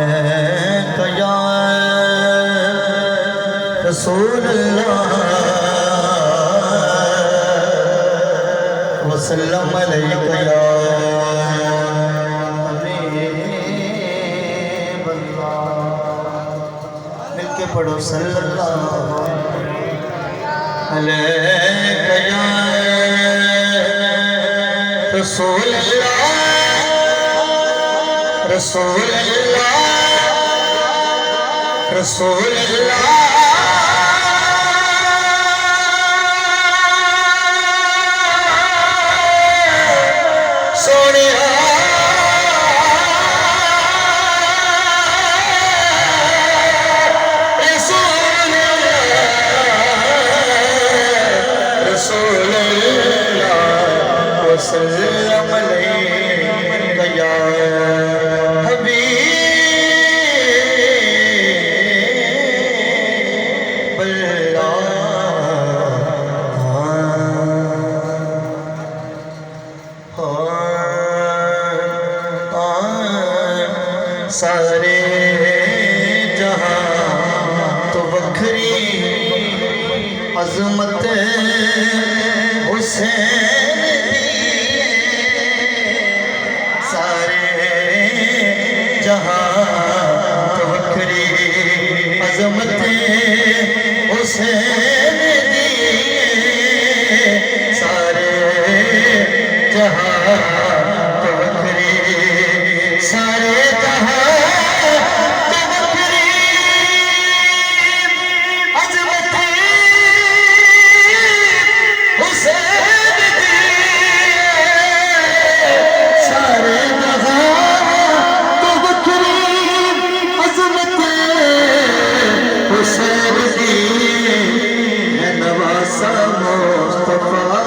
علیک یا رسول اللہ وسلم علیک یا حبیب اللہ مل کے پڑھو صلی اللہ علیک یا رسول اللہ رسول اللہ رسول اللہ سونیا رسول اللہ رسول اللہ وسلم علیک یا حبیب اللہ سارے جہاں تو بکھری عظمت حسین سارے جہاں تو بکھری عظمت حسین سارے جہاں تو بکھری سارے جہاں تو بکھری عظمت حسین سارے جہاں تو بکھری عظمت حسین ہے نواسا مصطفیٰ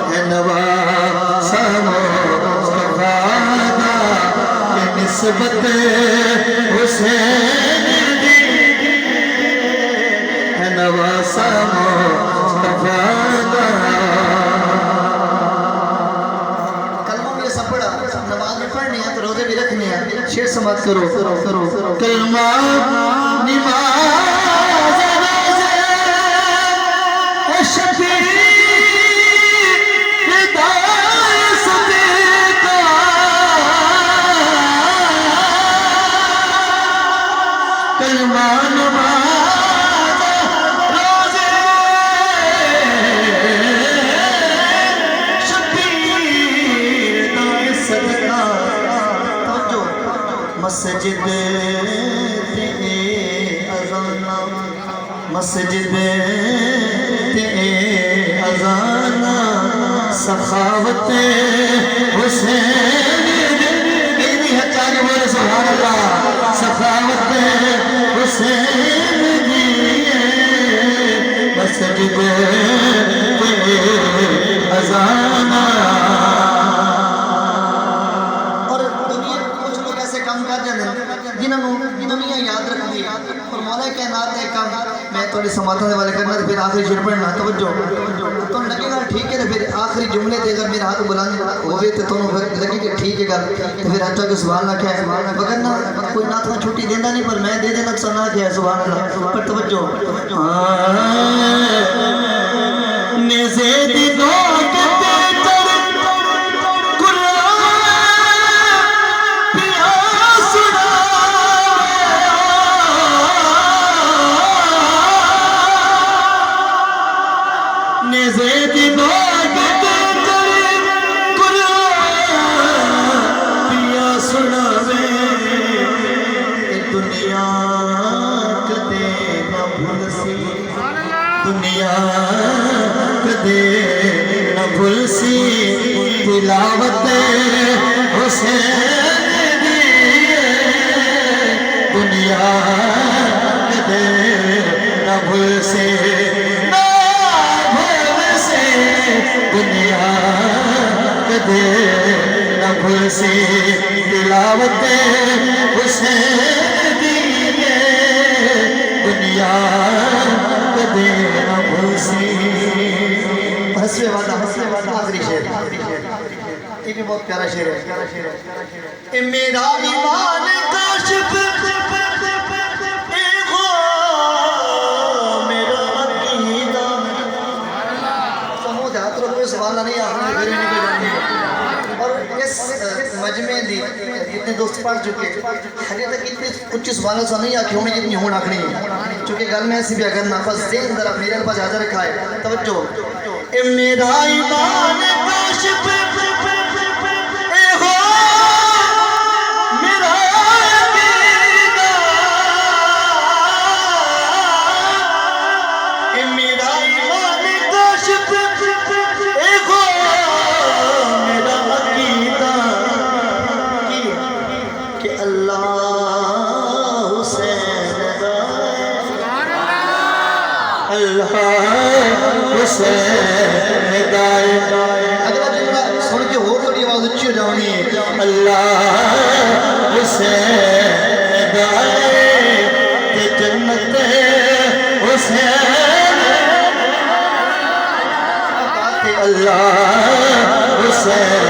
ہے نواسا مصطفیٰ نسبت حسین ہے نواسا مصطفیٰ کلمہ میں سب پڑھا نماز میں پڑھنی ہے تو روزے بھی رکھنی ہے شیر سماعت کرو کلمہ نماز روزے شفیع مسجد تے اذان مسجد تے اذان سخاوت حسین میری ہچاری بولے سبحان اللہ سخاوت حسین دی مسجد تے اذان دنیا یاد رکھ دی اور مولا کائنات نے کام میں تھوڑی سماعتوں دے والے کرنا پھر آخری شعر پڑھنا توجہ تو لگے گا ٹھیک ہے پھر آخری جملے تے اگر میرا ہاتھ بلند ہوئے تو تمہیں لگے کہ ٹھیک ہے گل تو پھر اچھا کہ سبحان اللہ کیا ہے وگرنہ کوئی نعت میں چھٹی دینا نہیں پر میں دے دینا سنا کیا ہے سبحان اللہ پر توجہ نیزے دی دو دنیا کدے نہ بھول سی تلاوت حسین دی دنیا کدے نہ بھول سی دنیا کدے نہ بھول سی تلاوت حسین دی دنیا کدے نہ بھول سی حسب وعدہ آخری شعر یہ بھی بہت پیارا شعر ہے میرا ایمان کا اتنے دوست پڑھ چکے حجی تک اتنے اچھی سبحان اللہ نہیں آکھے ہونے جتنی ہون آکھنی ہے چونکہ گل میں ایسی بھی اگر نفس ذہن ذرا میرے پاس حاضر رکھا ہے توجہ اے میرا ایمان کاشف اے ہو میرا عقیدہ اے میرا ایمان کاشف اے ہو میرا عقیدہ کہ اللہ حسین اللہ حسین گائے اگلا جملہ سن کے ہو تھوڑی آواز اچھی ہو جاؤنی ہے اللہ حسین گائے کہ جنت حسین اللہ حسین